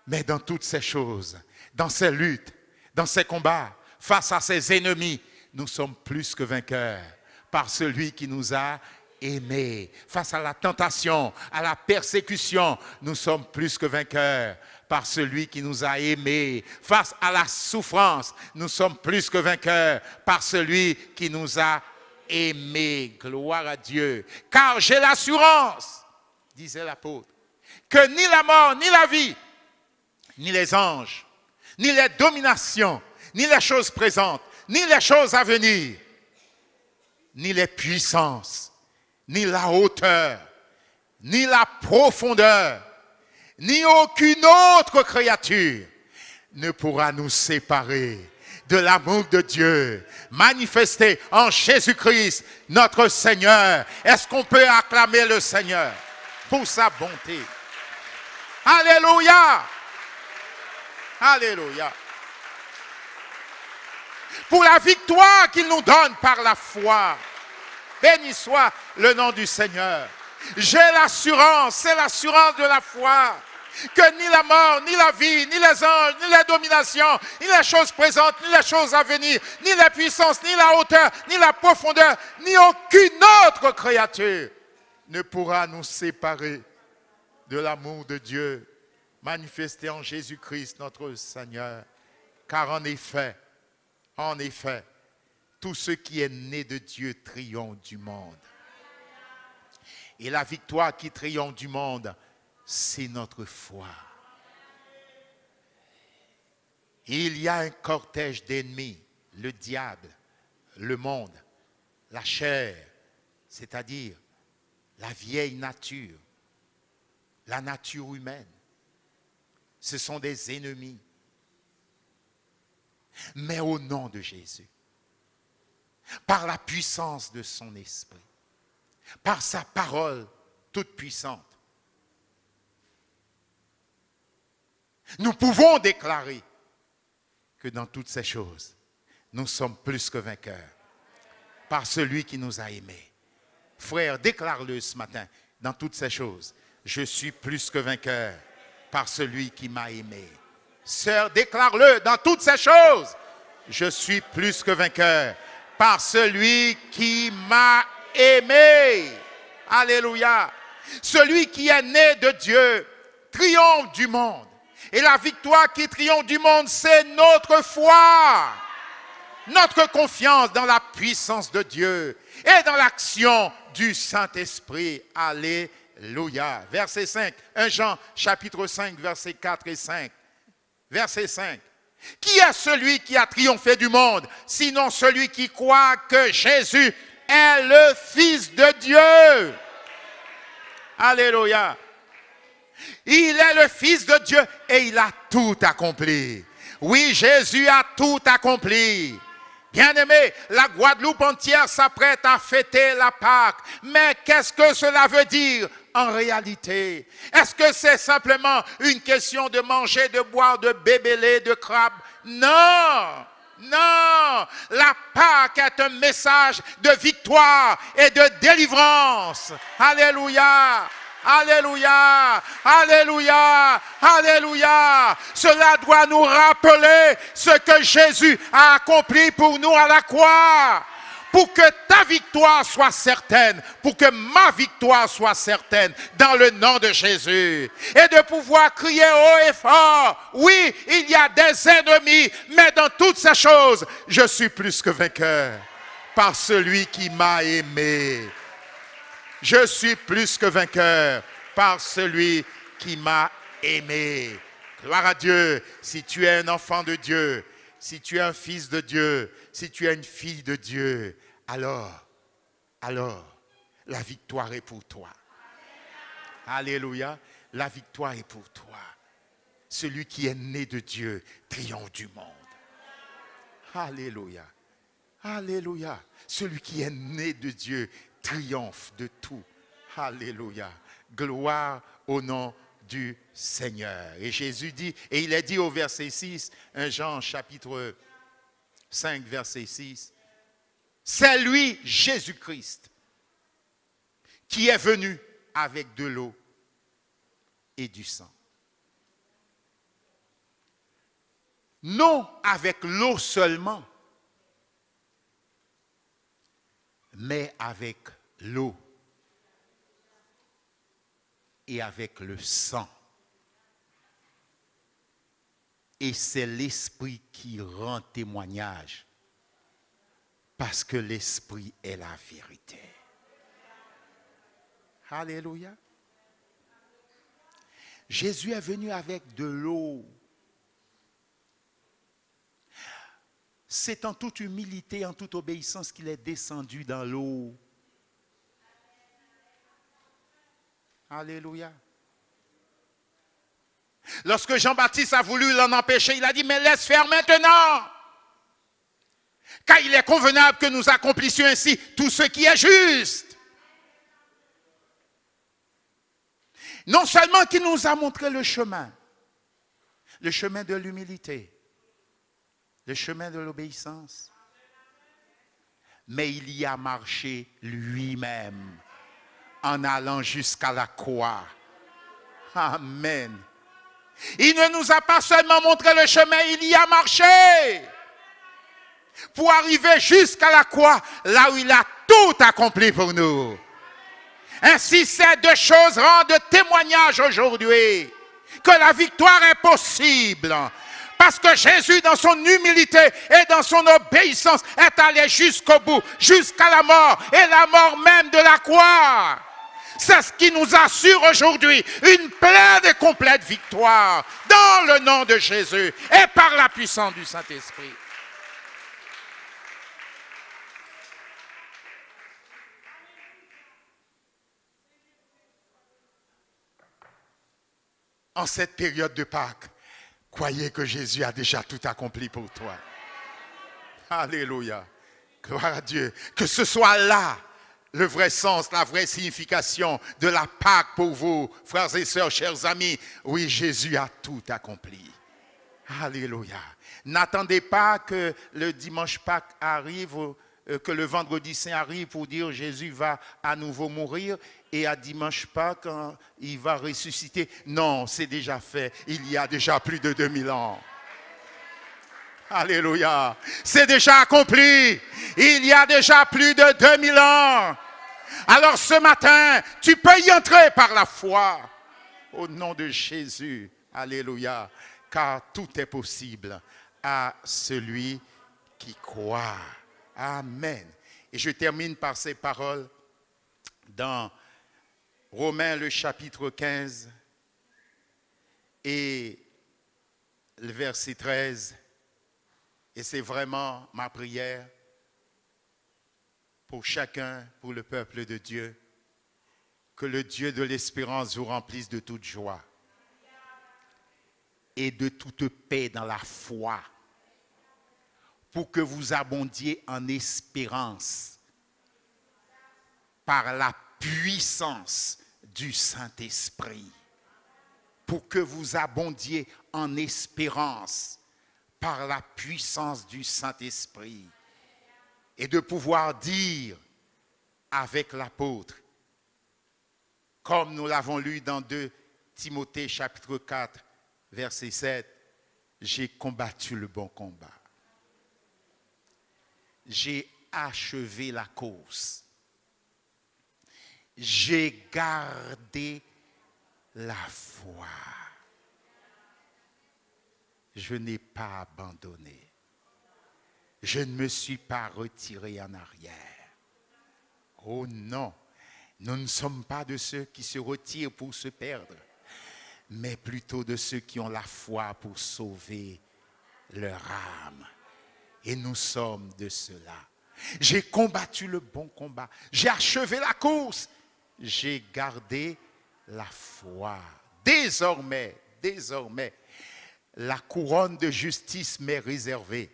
Mais dans toutes ces choses, dans ces luttes, dans ces combats, face à ces ennemis, nous sommes plus que vainqueurs par celui qui nous a aimés. Face à la tentation, à la persécution, nous sommes plus que vainqueurs par celui qui nous a aimés. Face à la souffrance, nous sommes plus que vainqueurs par celui qui nous a aimés. Gloire à Dieu. Car j'ai l'assurance, disait l'apôtre, que ni la mort, ni la vie, ni les anges, ni les dominations, ni les choses présentes, ni les choses à venir, ni les puissances, ni la hauteur, ni la profondeur, ni aucune autre créature ne pourra nous séparer de l'amour de Dieu manifesté en Jésus-Christ, notre Seigneur. Est-ce qu'on peut acclamer le Seigneur pour sa bonté? Alléluia! Alléluia! Pour la victoire qu'il nous donne par la foi. Béni soit le nom du Seigneur. J'ai l'assurance, c'est l'assurance de la foi, que ni la mort, ni la vie, ni les anges, ni les dominations, ni les choses présentes, ni les choses à venir, ni la puissance, ni la hauteur, ni la profondeur, ni aucune autre créature ne pourra nous séparer de l'amour de Dieu manifesté en Jésus-Christ notre Seigneur. Car en effet, tout ce qui est né de Dieu triomphe du monde. Et la victoire qui triomphe du monde, c'est notre foi. Il y a un cortège d'ennemis, le diable, le monde, la chair, c'est-à-dire la vieille nature, la nature humaine. Ce sont des ennemis. Mais au nom de Jésus, par la puissance de son esprit, par sa parole toute puissante, nous pouvons déclarer que dans toutes ces choses, nous sommes plus que vainqueurs par celui qui nous a aimés. Frère, déclare-le ce matin. dans toutes ces choses. Je suis plus que vainqueur par celui qui m'a aimé. Sœur, déclare-le dans toutes ces choses. Je suis plus que vainqueur par celui qui m'a aimé. Alléluia. Celui qui est né de Dieu triomphe du monde. Et la victoire qui triomphe du monde, c'est notre foi. Notre confiance dans la puissance de Dieu et dans l'action du Saint-Esprit. Alléluia. Verset 5. 1 Jean chapitre 5, versets 4 et 5. Verset 5. Qui est celui qui a triomphé du monde, sinon celui qui croit que Jésus est le Fils de Dieu? Alléluia. Il est le Fils de Dieu et il a tout accompli. Oui, Jésus a tout accompli. Bien-aimés, la Guadeloupe entière s'apprête à fêter la Pâque. Mais qu'est-ce que cela veut dire en réalité? Est-ce que c'est simplement une question de manger, de boire, de bébélé, de crabe? Non! Non! La Pâque est un message de victoire et de délivrance. Alléluia! Alléluia, alléluia, alléluia. Cela doit nous rappeler ce que Jésus a accompli pour nous à la croix. Pour que ta victoire soit certaine, pour que ma victoire soit certaine dans le nom de Jésus. Et de pouvoir crier haut et fort, oui, il y a des ennemis, mais dans toutes ces choses, je suis plus que vainqueur par celui qui m'a aimé. Je suis plus que vainqueur par celui qui m'a aimé. Gloire à Dieu. Si tu es un enfant de Dieu, si tu es un fils de Dieu, si tu es une fille de Dieu, alors, la victoire est pour toi. Alléluia. La victoire est pour toi. Celui qui est né de Dieu triomphe du monde. Alléluia. Alléluia. Celui qui est né de Dieu triomphe de tout. Alléluia. Gloire au nom du Seigneur. Et Jésus dit, et il est dit au verset 6, 1 Jean chapitre 5, verset 6, c'est lui, Jésus-Christ, qui est venu avec de l'eau et du sang. Non avec l'eau seulement, mais avec l'eau et avec le sang. Et c'est l'Esprit qui rend témoignage, parce que l'Esprit est la vérité. Alléluia. Jésus est venu avec de l'eau. C'est en toute humilité, en toute obéissance qu'il est descendu dans l'eau. Alléluia. Lorsque Jean-Baptiste a voulu l'en empêcher, il a dit, mais laisse faire maintenant. Car il est convenable que nous accomplissions ainsi tout ce qui est juste. Non seulement qu'il nous a montré le chemin de l'humilité, le chemin de l'obéissance, mais il y a marché lui-même en allant jusqu'à la croix. Amen. Il ne nous a pas seulement montré le chemin, il y a marché pour arriver jusqu'à la croix, là où il a tout accompli pour nous. Ainsi, ces deux choses rendent témoignage aujourd'hui que la victoire est possible. Parce que Jésus, dans son humilité et dans son obéissance, est allé jusqu'au bout, jusqu'à la mort, et la mort même de la croix. C'est ce qui nous assure aujourd'hui une pleine et complète victoire dans le nom de Jésus et par la puissance du Saint-Esprit. En cette période de Pâques, croyez que Jésus a déjà tout accompli pour toi. Alléluia. Gloire à Dieu. Que ce soit là le vrai sens, la vraie signification de la Pâque pour vous, frères et sœurs, chers amis. Oui, Jésus a tout accompli. Alléluia. N'attendez pas que le dimanche Pâques arrive que le vendredi saint arrive pour dire Jésus va à nouveau mourir et à dimanche Pâques quand il va ressusciter. Non, c'est déjà fait. Il y a déjà plus de 2000 ans. Alléluia. C'est déjà accompli. Il y a déjà plus de 2000 ans. Alors ce matin, tu peux y entrer par la foi. Au nom de Jésus. Alléluia. Car tout est possible à celui qui croit. Amen. Et je termine par ces paroles dans Romains le chapitre 15 et le verset 13. Et c'est vraiment ma prière pour chacun, pour le peuple de Dieu, que le Dieu de l'espérance vous remplisse de toute joie et de toute paix dans la foi, pour que vous abondiez en espérance par la puissance du Saint-Esprit. Pour que vous abondiez en espérance par la puissance du Saint-Esprit. Et de pouvoir dire avec l'apôtre, comme nous l'avons lu dans 2 Timothée chapitre 4, verset 7, j'ai combattu le bon combat. J'ai achevé la course. J'ai gardé la foi. Je n'ai pas abandonné. Je ne me suis pas retiré en arrière. Oh non, nous ne sommes pas de ceux qui se retirent pour se perdre, mais plutôt de ceux qui ont la foi pour sauver leur âme. Et nous sommes de ceux-là. J'ai combattu le bon combat. J'ai achevé la course. J'ai gardé la foi. Désormais, la couronne de justice m'est réservée.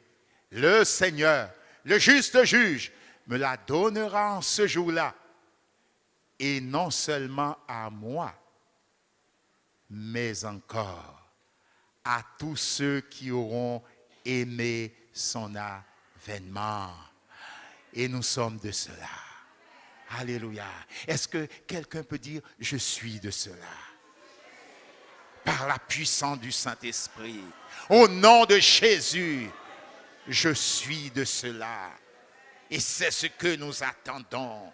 Le Seigneur, le juste juge, me la donnera en ce jour-là. Et non seulement à moi, mais encore à tous ceux qui auront aimé son avènement. Et nous sommes de cela. Alléluia. Est-ce que quelqu'un peut dire, je suis de cela? Par la puissance du Saint-Esprit. Au nom de Jésus, je suis de cela. Et c'est ce que nous attendons.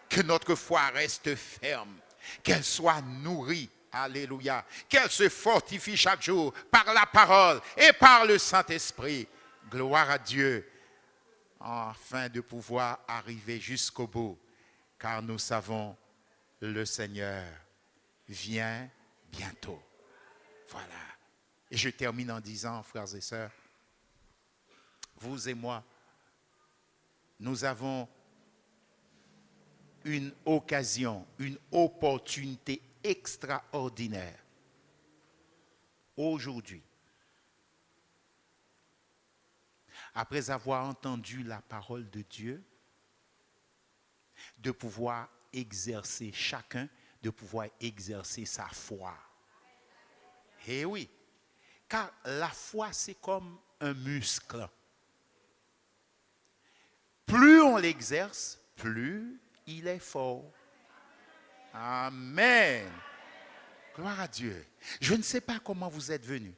Que notre foi reste ferme. Qu'elle soit nourrie. Alléluia. Qu'elle se fortifie chaque jour par la parole et par le Saint-Esprit. Gloire à Dieu. Afin de pouvoir arriver jusqu'au bout. Car nous savons, le Seigneur vient bientôt. Voilà. Et je termine en disant, frères et sœurs, vous et moi, nous avons une occasion, une opportunité extraordinaire aujourd'hui, après avoir entendu la parole de Dieu, de pouvoir exercer chacun, de pouvoir exercer sa foi. Eh oui, car la foi c'est comme un muscle. Plus on l'exerce, plus il est fort. Amen. Gloire à Dieu. Je ne sais pas comment vous êtes venus.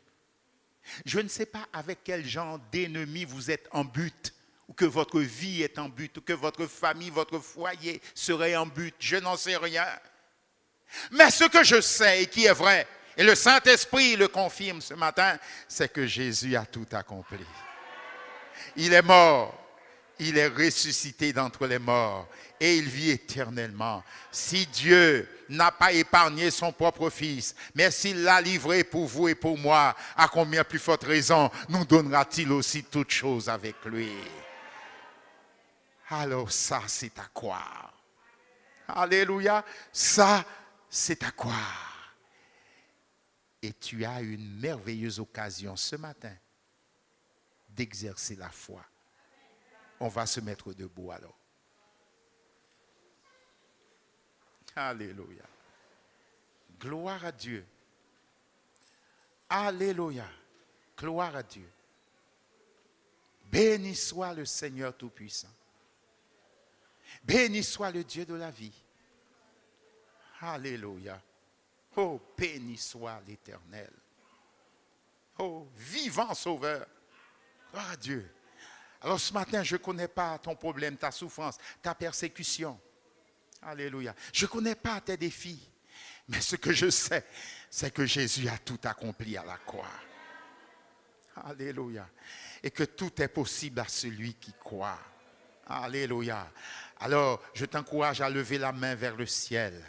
Je ne sais pas avec quel genre d'ennemi vous êtes en but, ou que votre vie est en but, ou que votre famille, votre foyer serait en but. Je n'en sais rien. Mais ce que je sais et qui est vrai, et le Saint-Esprit le confirme ce matin, c'est que Jésus a tout accompli. Il est mort. Il est ressuscité d'entre les morts et il vit éternellement. Si Dieu n'a pas épargné son propre Fils, mais s'il l'a livré pour vous et pour moi, à combien plus forte raison nous donnera-t-il aussi toutes choses avec lui? Alors ça, c'est à croire. Alléluia, ça, c'est à croire. Et tu as une merveilleuse occasion ce matin d'exercer la foi. On va se mettre debout alors. Alléluia. Gloire à Dieu. Alléluia. Gloire à Dieu. Béni soit le Seigneur Tout-Puissant. Béni soit le Dieu de la vie. Alléluia. Oh, béni soit l'Éternel. Oh, vivant Sauveur. Gloire à Dieu. Alors ce matin, je ne connais pas ton problème, ta souffrance, ta persécution. Alléluia. Je ne connais pas tes défis. Mais ce que je sais, c'est que Jésus a tout accompli à la croix. Alléluia. Et que tout est possible à celui qui croit. Alléluia. Alors, je t'encourage à lever la main vers le ciel.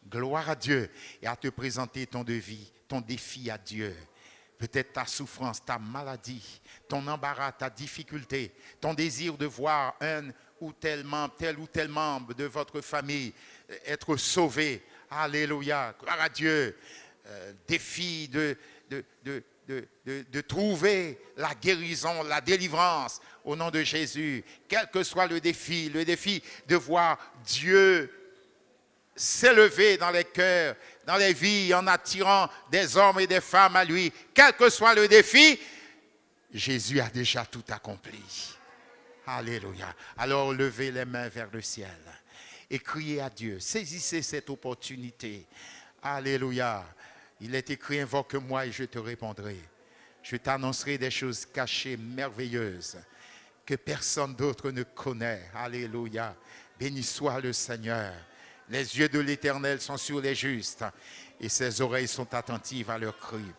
Gloire à Dieu. Et à te présenter ton défi à Dieu. Peut-être ta souffrance, ta maladie, ton embarras, ta difficulté, ton désir de voir tel ou tel membre de votre famille être sauvé. Alléluia. Gloire à Dieu. Défi de trouver la guérison, la délivrance au nom de Jésus. Quel que soit le défi de voir Dieu s'élever dans les cœurs, dans les vies, en attirant des hommes et des femmes à lui. Quel que soit le défi, Jésus a déjà tout accompli. Alléluia. Alors levez les mains vers le ciel et criez à Dieu. Saisissez cette opportunité. Alléluia. Il est écrit, invoque-moi et je te répondrai. Je t'annoncerai des choses cachées, merveilleuses, que personne d'autre ne connaît. Alléluia. Béni soit le Seigneur. Les yeux de l'Éternel sont sur les justes et ses oreilles sont attentives à leurs cris.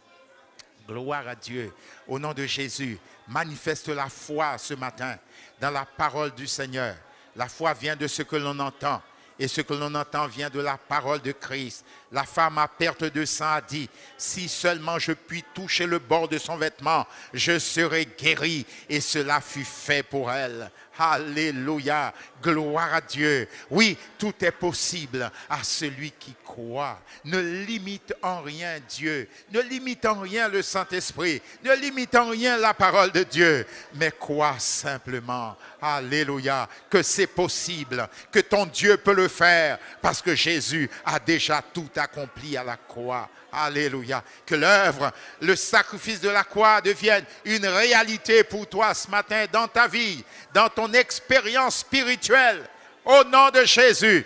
Gloire à Dieu. Au nom de Jésus, manifeste la foi ce matin dans la parole du Seigneur. La foi vient de ce que l'on entend. Et ce que l'on entend vient de la parole de Christ. La femme à perte de sang a dit, si seulement je puis toucher le bord de son vêtement, je serai guéri. Et cela fut fait pour elle. Alléluia. Gloire à Dieu. Oui, tout est possible à celui qui croit. Ne limite en rien Dieu. Ne limite en rien le Saint-Esprit. Ne limite en rien la parole de Dieu. Mais crois simplement. Alléluia. Que c'est possible. Que ton Dieu peut le faire. Parce que Jésus a déjà tout accompli à la croix. Alléluia. Que l'œuvre, le sacrifice de la croix devienne une réalité pour toi ce matin dans ta vie, dans ton expérience spirituelle. Au nom de Jésus.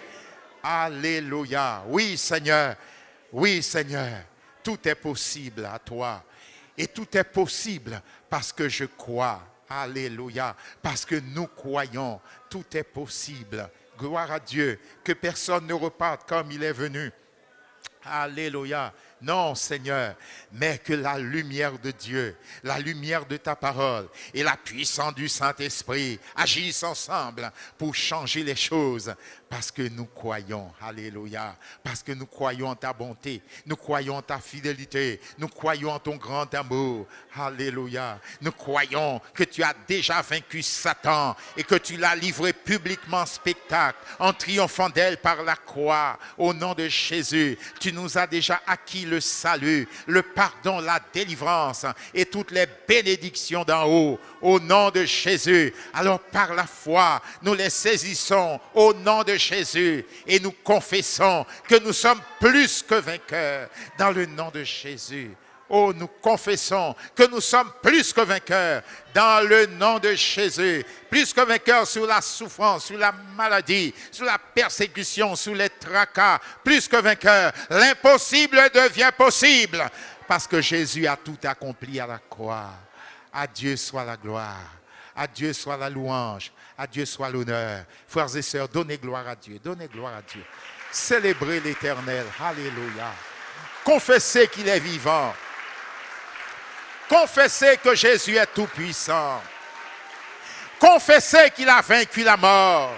Alléluia. Oui, Seigneur. Oui, Seigneur. Tout est possible à toi. Et tout est possible parce que je crois. Alléluia. Parce que nous croyons. Tout est possible. Gloire à Dieu. Que personne ne reparte comme il est venu. Alléluia. Non, Seigneur, mais que la lumière de Dieu, la lumière de ta parole et la puissance du Saint-Esprit agissent ensemble pour changer les choses. Parce que nous croyons, alléluia, parce que nous croyons en ta bonté, nous croyons en ta fidélité, nous croyons en ton grand amour, alléluia. Nous croyons que tu as déjà vaincu Satan et que tu l'as livré publiquement en spectacle, en triomphant d'elle par la croix. Au nom de Jésus, tu nous as déjà acquis le salut, le pardon, la délivrance et toutes les bénédictions d'en haut. Au nom de Jésus, alors par la foi, nous les saisissons au nom de Jésus et nous confessons que nous sommes plus que vainqueurs dans le nom de Jésus. Oh, nous confessons que nous sommes plus que vainqueurs dans le nom de Jésus. Plus que vainqueurs sur la souffrance, sur la maladie, sur la persécution, sur les tracas. Plus que vainqueurs. L'impossible devient possible parce que Jésus a tout accompli à la croix. À Dieu soit la gloire. À Dieu soit la louange. À Dieu soit l'honneur. Frères et sœurs, donnez gloire à Dieu. Donnez gloire à Dieu. Célébrez l'Éternel. Alléluia. Confessez qu'il est vivant. Confessez que Jésus est tout-puissant. Confessez qu'il a vaincu la mort.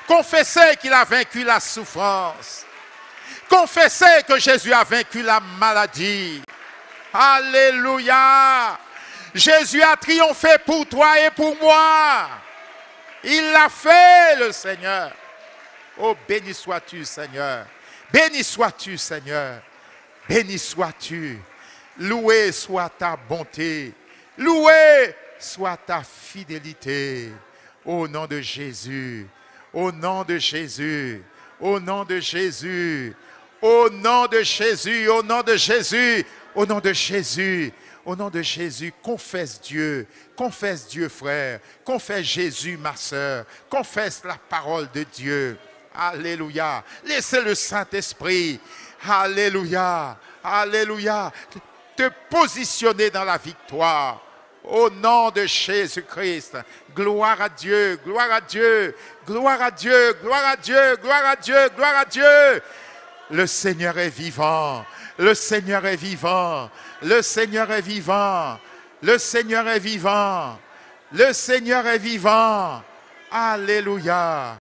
Confessez qu'il a vaincu la souffrance. Confessez que Jésus a vaincu la maladie. Alléluia. Jésus a triomphé pour toi et pour moi. Il l'a fait, le Seigneur. Oh, béni sois-tu, Seigneur. Béni sois-tu, Seigneur. Béni sois-tu. Loué soit ta bonté. Loué soit ta fidélité. Au nom de Jésus. Au nom de Jésus. Au nom de Jésus. Au nom de Jésus. Au nom de Jésus. Au nom de Jésus. Au nom de Jésus, confesse Dieu, frère, confesse Jésus, ma soeur, confesse la parole de Dieu. Alléluia. Laissez le Saint-Esprit, alléluia, alléluia, te positionner dans la victoire. Au nom de Jésus-Christ, gloire à Dieu, gloire à Dieu, gloire à Dieu, gloire à Dieu, gloire à Dieu, gloire à Dieu. Le Seigneur est vivant, le Seigneur est vivant, le Seigneur est vivant, le Seigneur est vivant, le Seigneur est vivant. Alléluia.